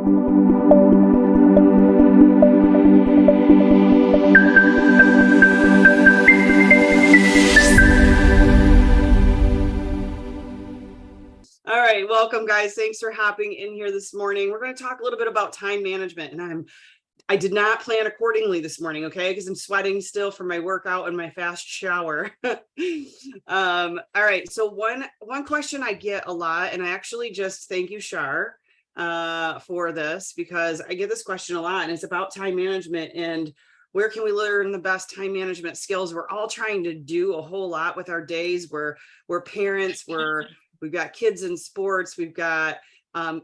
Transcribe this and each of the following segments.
All right, welcome guys. Thanks for hopping in here this morning. We're going to talk a little bit about time management, and I did not plan accordingly this morning, okay? Because I'm sweating still from my workout and my fast shower. All right, so one question I get a lot, and I actually just thank you, Shar, for this, because I get this question a lot, and it's about time management and where can we learn the best time management skills. We're all trying to do a whole lot with our days. We're parents, we've got kids in sports, we've got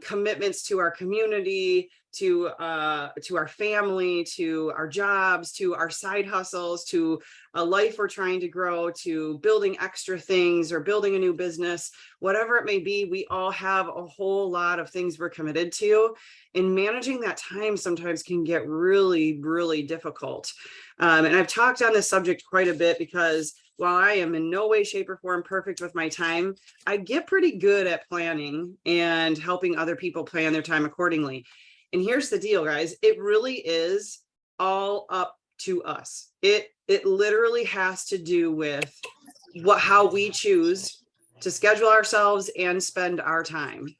commitments to our community, to our family, to our jobs, to our side hustles, to a life we're trying to grow, to building extra things or building a new business, whatever it may be. We all have a whole lot of things we're committed to, and managing that time sometimes can get really, really difficult. And I've talked on this subject quite a bit because while I am in no way, shape, or form perfect with my time, I get pretty good at planning and helping other people plan their time accordingly. And here's the deal, guys. It really is all up to us. It literally has to do with how we choose to schedule ourselves and spend our time.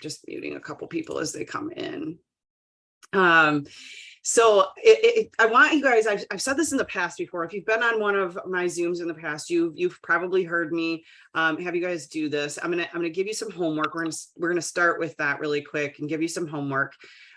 Just muting a couple people as they come in. So I want you guys, I've said this in the past before. If you've been on one of my Zooms in the past, you've probably heard me have you guys do this. I'm gonna give you some homework. We're gonna start with that really quick and give you some homework.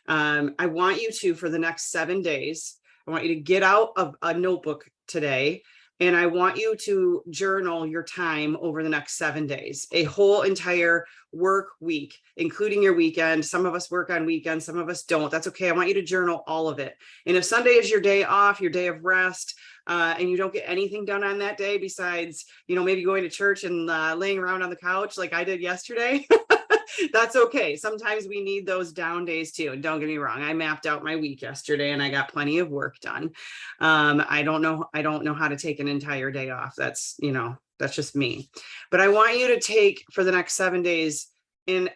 I want you to, for the next 7 days, I want you to get out of a notebook today, and I want you to journal your time over the next 7 days, a whole entire work week, including your weekend. Some of us work on weekends, some of us don't. That's okay. I want you to journal all of it. And if Sunday is your day off, your day of rest, and you don't get anything done on that day besides, maybe going to church and laying around on the couch like I did yesterday, that's okay. Sometimes we need those down days too. And don't get me wrong, I mapped out my week yesterday and I got plenty of work done. I don't know how to take an entire day off. That's just me. But I want you to take for the next 7 days. And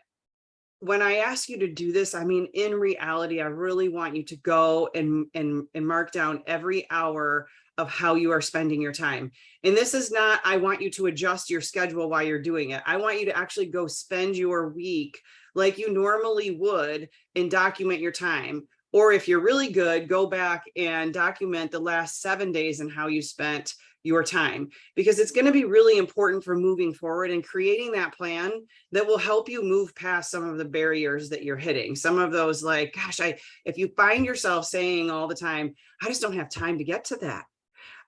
when I ask you to do this, I mean, in reality, I really want you to go and mark down every hour of how you are spending your time. And this is not, I want you to adjust your schedule while you're doing it. I want you to actually go spend your week like you normally would and document your time. Or if you're really good, go back and document the last 7 days and how you spent your time, because it's going to be really important for moving forward and creating that plan that will help you move past some of the barriers that you're hitting. Some of those, like, gosh, if you find yourself saying all the time, I just don't have time to get to that.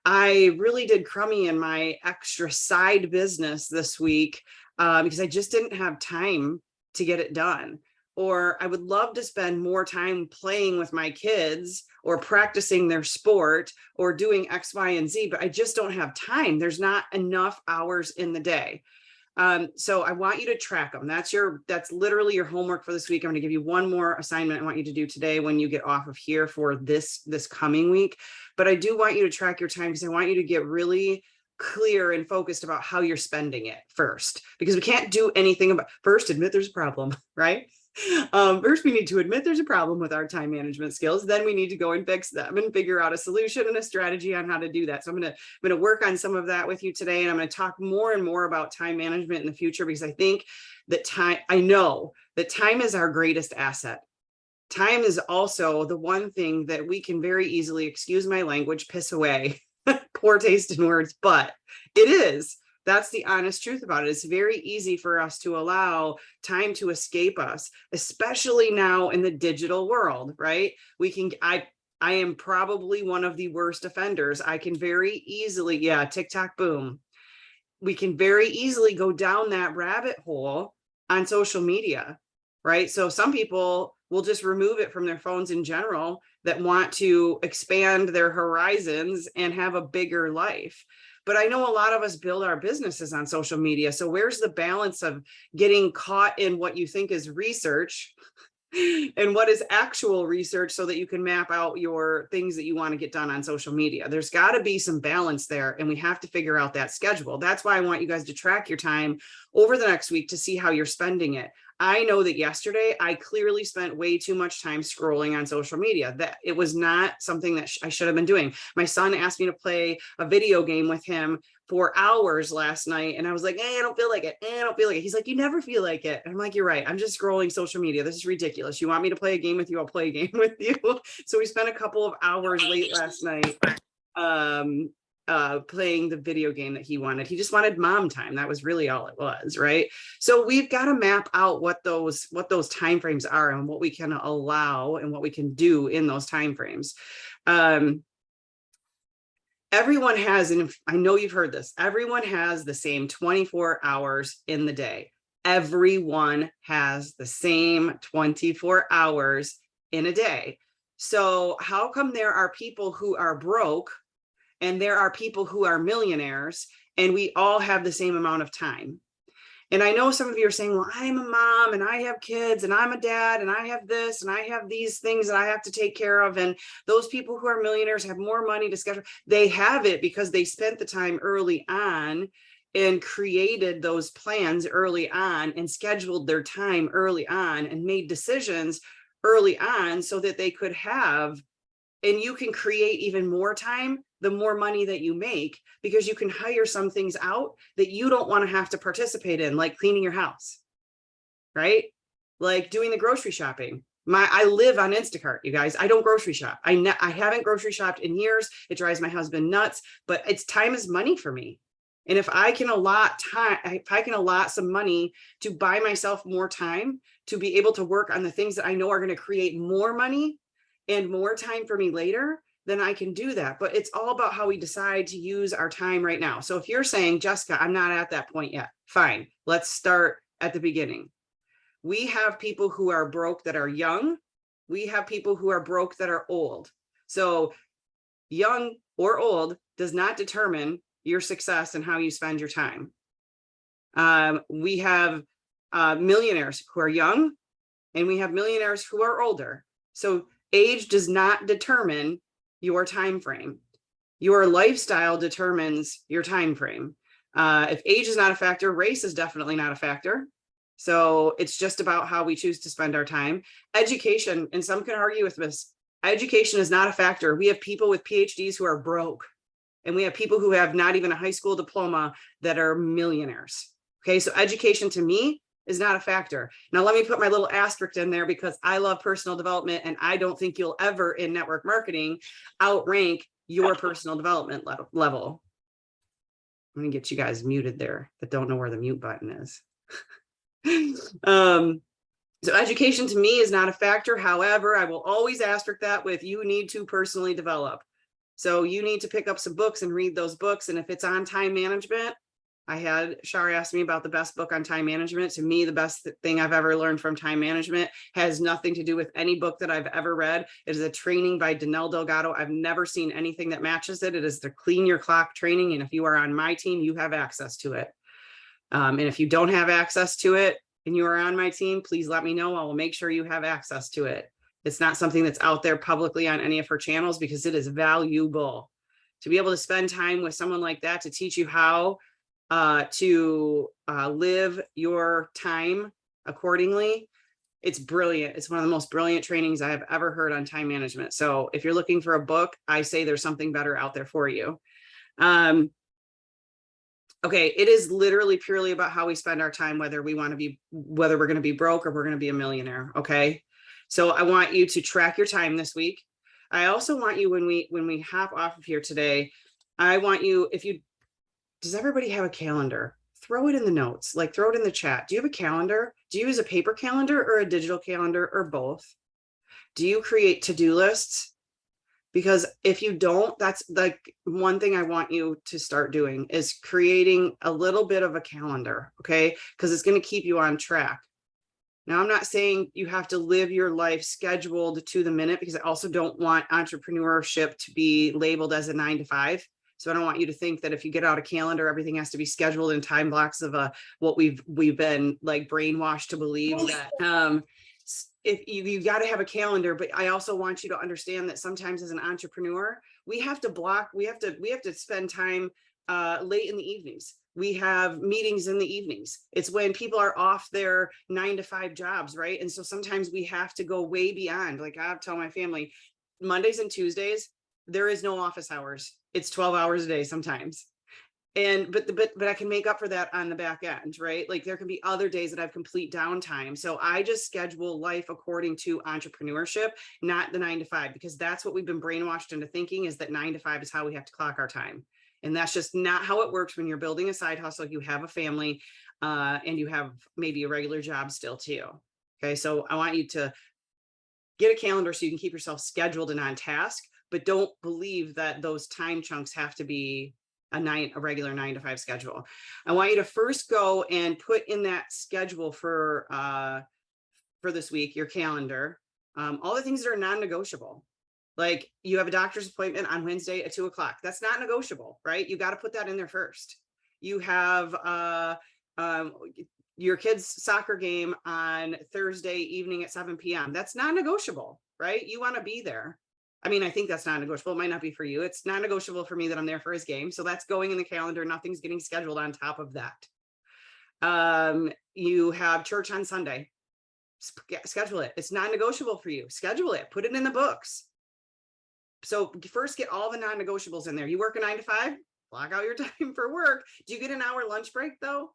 I really did crummy in my extra side business this week because I just didn't have time to get it done. Or I would love to spend more time playing with my kids or practicing their sport or doing X, Y, and Z, but I just don't have time. There's not enough hours in the day. So I want you to track them. That's literally your homework for this week. I'm going to give you one more assignment I want you to do today when you get off of here for this coming week. But I do want you to track your time because I want you to get really clear and focused about how you're spending it first, because we can't do anything about first admit there's a problem, right? First, we need to admit there's a problem with our time management skills. Then we need to go and fix them and figure out a solution and a strategy on how to do that. So I'm going to work on some of that with you today. And I'm going to talk more and more about time management in the future, because I think that I know that time is our greatest asset. Time is also the one thing that we can very easily, excuse my language, piss away. Poor taste in words, but it is. That's the honest truth about it. It's very easy for us to allow time to escape us, especially now in the digital world, right? I am probably one of the worst offenders. I can very easily, TikTok, boom. We can very easily go down that rabbit hole on social media, right? So some people will just remove it from their phones in general that want to expand their horizons and have a bigger life. But I know a lot of us build our businesses on social media. So where's the balance of getting caught in what you think is research and what is actual research so that you can map out your things that you want to get done on social media? There's got to be some balance there, and we have to figure out that schedule. That's why I want you guys to track your time over the next week to see how you're spending it. I know that yesterday I clearly spent way too much time scrolling on social media. That it was not something that I should have been doing. My son asked me to play a video game with him for hours last night. And I was like, I don't feel like it. I don't feel like it. He's like, you never feel like it. And I'm like, you're right. I'm just scrolling social media. This is ridiculous. You want me to play a game with you? I'll play a game with you. So we spent a couple of hours late last night playing the video game that he wanted. He just wanted mom time. That was really all it was, right? So we've got to map out what those timeframes are and what we can allow and what we can do in those timeframes. Everyone has, and I know you've heard this, everyone has the same 24 hours in the day. Everyone has the same 24 hours in a day. So how come there are people who are broke and there are people who are millionaires and we all have the same amount of time? And I know some of you are saying, well, I'm a mom and I have kids and I'm a dad and I have this and I have these things that I have to take care of. And those people who are millionaires have more money to schedule. They have it because they spent the time early on and created those plans early on and scheduled their time early on and made decisions early on so that they could have, and you can create even more time the more money that you make, because you can hire some things out that you don't want to have to participate in, like cleaning your house, right? Like doing the grocery shopping. I live on Instacart, you guys. I don't grocery shop. I haven't grocery shopped in years. It drives my husband nuts, but it's time is money for me. And if I can allot time, if I can allot some money to buy myself more time to be able to work on the things that I know are going to create more money and more time for me later, then I can do that. But it's all about how we decide to use our time right now. So if you're saying, Jessica, I'm not at that point yet, fine. Let's start at the beginning. We have people who are broke that are young. We have people who are broke that are old. So young or old does not determine your success and how you spend your time. We have millionaires who are young and we have millionaires who are older. So age does not determine your time frame. Your lifestyle determines your time frame. If age is not a factor, race is definitely not a factor. So it's just about how we choose to spend our time. Education, and some can argue with this, education is not a factor. We have people with PhDs who are broke, and we have people who have not even a high school diploma that are millionaires. Okay, so education to me is not a factor. Now, let me put my little asterisk in there because I love personal development and I don't think you'll ever in network marketing outrank your personal development level. I'm gonna get you guys muted there that don't know where the mute button is. So education to me is not a factor. However, I will always asterisk that with you need to personally develop. So you need to pick up some books and read those books. And if it's on time management, I had Shari ask me about the best book on time management. To me, the best thing I've ever learned from time management has nothing to do with any book that I've ever read. It is a training by Danelle Delgado. I've never seen anything that matches it. It is the Clean Your Clock training. And if you are on my team, you have access to it. And if you don't have access to it and you are on my team, please let me know. I will make sure you have access to it. It's not something that's out there publicly on any of her channels because it is valuable. To be able to spend time with someone like that to teach you how to live your time accordingly, it's brilliant. It's one of the most brilliant trainings I have ever heard on time management. So if you're looking for a book, I say there's something better out there for you. Okay, it is literally purely about how we spend our time, whether we're going to be broke or we're going to be a millionaire. Okay, so I want you to track your time this week. I also want you, when we hop off of here today, I want you, does everybody have a calendar? Throw it in the notes, like throw it in the chat. Do you have a calendar? Do you use a paper calendar or a digital calendar or both? Do you create to-do lists? Because if you don't, that's like one thing I want you to start doing is creating a little bit of a calendar, okay? Because it's going to keep you on track. Now, I'm not saying you have to live your life scheduled to the minute, because I also don't want entrepreneurship to be labeled as a 9 to 5. So I don't want you to think that if you get out a calendar, everything has to be scheduled in time blocks of what we've been like brainwashed to believe that if you've got to have a calendar. But I also want you to understand that sometimes as an entrepreneur, we have to spend time late in the evenings. We have meetings in the evenings. It's when people are off their 9 to 5 jobs, right? And so sometimes we have to go way beyond. Like I tell my family, Mondays and Tuesdays, there is no office hours. It's 12 hours a day sometimes. And but I can make up for that on the back end, right? Like there can be other days that I have complete downtime. So I just schedule life according to entrepreneurship, not the 9 to 5, because that's what we've been brainwashed into thinking, is that 9 to 5 is how we have to clock our time. And that's just not how it works when you're building a side hustle. You have a family, and you have maybe a regular job still too. Okay, so I want you to get a calendar so you can keep yourself scheduled and on task, but don't believe that those time chunks have to be a regular 9 to 5 schedule. I want you to first go and put in that schedule for this week, your calendar, all the things that are non-negotiable. Like you have a doctor's appointment on Wednesday at 2:00. That's not negotiable, right? You got to put that in there first. You have your kid's soccer game on Thursday evening at 7 p.m. That's not negotiable, right? You want to be there. I mean, I think that's not negotiable. It might not be for you. It's not negotiable for me that I'm there for his game. So that's going in the calendar. Nothing's getting scheduled on top of that. You have church on Sunday. Schedule it. It's non-negotiable for you. Schedule it. Put it in the books. So first get all the non-negotiables in there. You work a 9 to 5, block out your time for work. Do you get an hour lunch break though?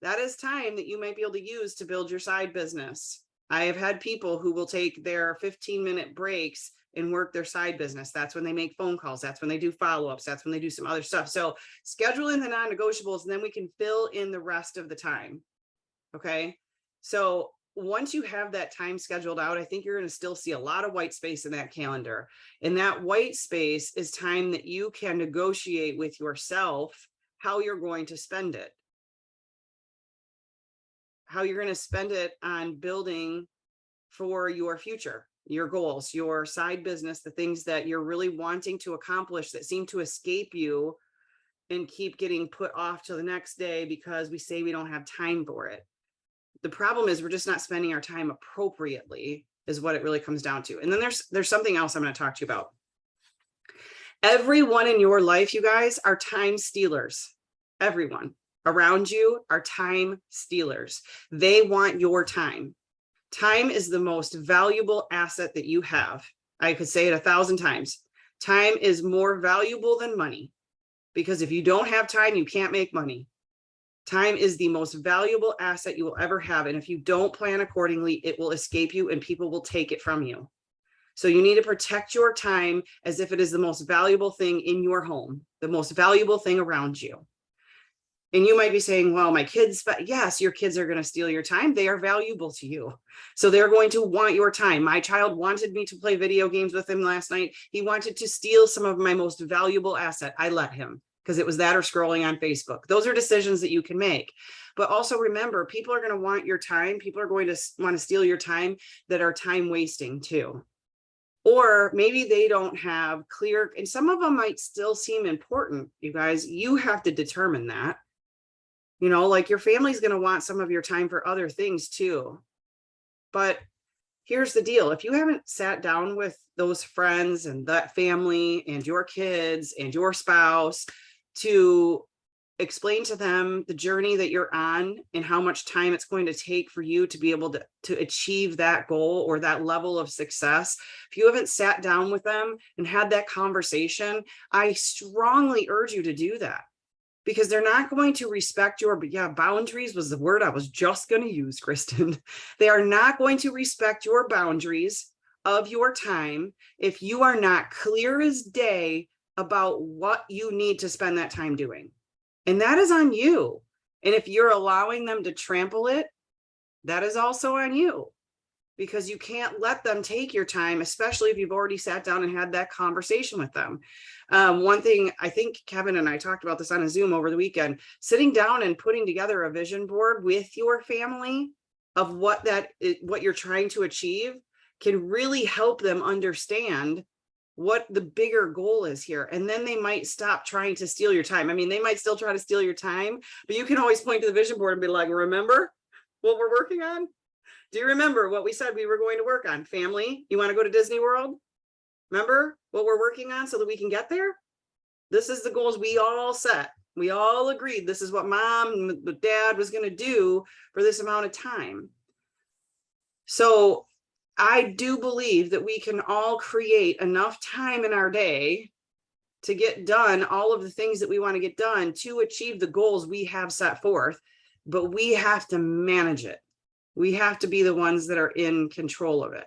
That is time that you might be able to use to build your side business. I have had people who will take their 15-minute breaks and work their side business. That's when they make phone calls. That's when they do follow-ups. That's when they do some other stuff. So schedule in the non-negotiables, and then we can fill in the rest of the time. Okay. So once you have that time scheduled out, I think you're going to still see a lot of white space in that calendar. And that white space is time that you can negotiate with yourself how you're going to spend it. How you're going to spend it on building for your future, your goals, your side business, the things that you're really wanting to accomplish that seem to escape you and keep getting put off to the next day because we say we don't have time for it. The problem is we're just not spending our time appropriately, is what it really comes down to. And then there's something else I'm going to talk to you about. Everyone in your life, you guys, are time stealers. Everyone around you are time stealers. They want your time. Time is the most valuable asset that you have. I could say it 1,000 times. Time is more valuable than money, because if you don't have time, you can't make money. Time is the most valuable asset you will ever have. And if you don't plan accordingly, it will escape you and people will take it from you. So you need to protect your time as if it is the most valuable thing in your home, the most valuable thing around you. And you might be saying, well, my kids, but yes, your kids are going to steal your time. They are valuable to you. So they're going to want your time. My child wanted me to play video games with him last night. He wanted to steal some of my most valuable asset. I let him, because it was that or scrolling on Facebook. Those are decisions that you can make. But also remember, people are going to want your time. People are going to want to steal your time that are time wasting too. Or maybe they don't have clear, and some of them might still seem important. You guys, you have to determine that. You know, like your family's going to want some of your time for other things too. But here's the deal. If you haven't sat down with those friends and that family and your kids and your spouse to explain to them the journey that you're on and how much time it's going to take for you to be able to achieve that goal or that level of success, if you haven't sat down with them and had that conversation, I strongly urge you to do that. Because they're not going to respect your, boundaries was the word I was just going to use, Kristen. They are not going to respect your boundaries of your time if you are not clear as day about what you need to spend that time doing. And that is on you. And if you're allowing them to trample it, that is also on you. Because you can't let them take your time, especially if you've already sat down and had that conversation with them. One thing, I think Kevin and I talked about this on a Zoom over the weekend, sitting down and putting together a vision board with your family of what you're trying to achieve can really help them understand what the bigger goal is here. And then they might stop trying to steal your time. I mean, they might still try to steal your time, but you can always point to the vision board and be like, remember what we're working on? Do you remember what we said we were going to work on? Family, you want to go to Disney World? Remember what we're working on so that we can get there? This is the goals we all set. We all agreed this is what mom and dad was going to do for this amount of time. So I do believe that we can all create enough time in our day to get done all of the things that we want to get done to achieve the goals we have set forth, but we have to manage it. We have to be the ones that are in control of it.